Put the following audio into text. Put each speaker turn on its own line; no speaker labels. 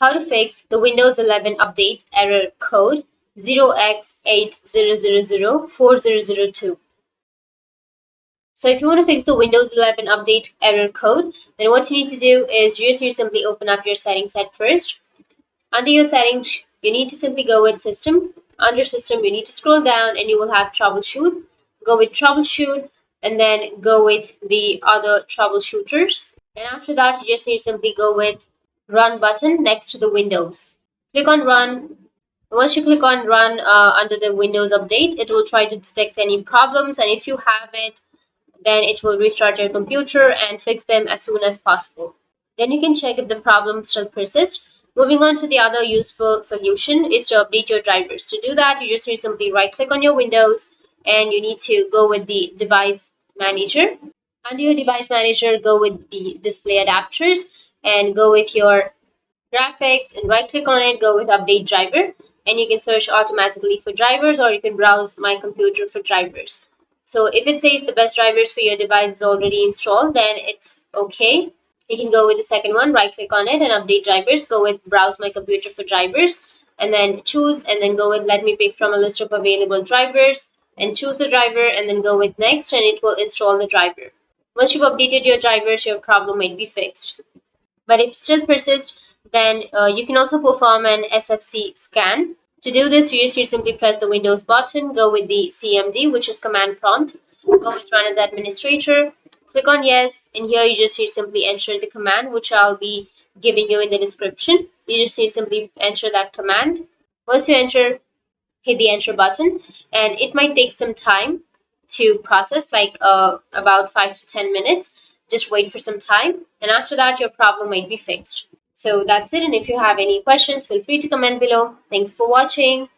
how to fix the Windows 11 update error code 0x80004002. So if you want to fix the Windows 11 update error code, then what you need to do is you just need to simply open up your settings at first. Under your settings, you need to simply go with System. Under System, you need to scroll down and you will have Troubleshoot. Go with Troubleshoot and then go with the other troubleshooters. And after that, you just need to simply go with Run button next to the Windows. Click on Run. Once you click on Run under the Windows update, it will try to detect any problems, and if you have it, then it will restart your computer and fix them as soon as possible. Then you can check if the problem still persists. Moving on to the other useful solution is to update your drivers. To do that, you just need to simply right click on your Windows and you need to go with the device manager. Under your device manager, go with the display adapters and go with your graphics and right click on it, go with update driver, and you can search automatically for drivers or you can browse my computer for drivers. So if it says the best drivers for your device is already installed, then it's okay. You can go with the second one, right click on it and update drivers, go with browse my computer for drivers and then choose and then go with let me pick from a list of available drivers and choose the driver and then go with next and it will install the driver. Once you've updated your drivers, your problem might be fixed. But if still persists, then you can also perform an SFC scan. To do this, you just need to simply press the Windows button, go with the CMD, which is command prompt, go with Run as Administrator, click on Yes, and here you just need to simply enter the command, which I'll be giving you in the description. You just need to simply enter that command. Once you enter, hit the Enter button, and it might take some time to process, like about 5 to 10 minutes. Just wait for some time, and after that, your problem might be fixed. So that's it, and if you have any questions, feel free to comment below. Thanks for watching.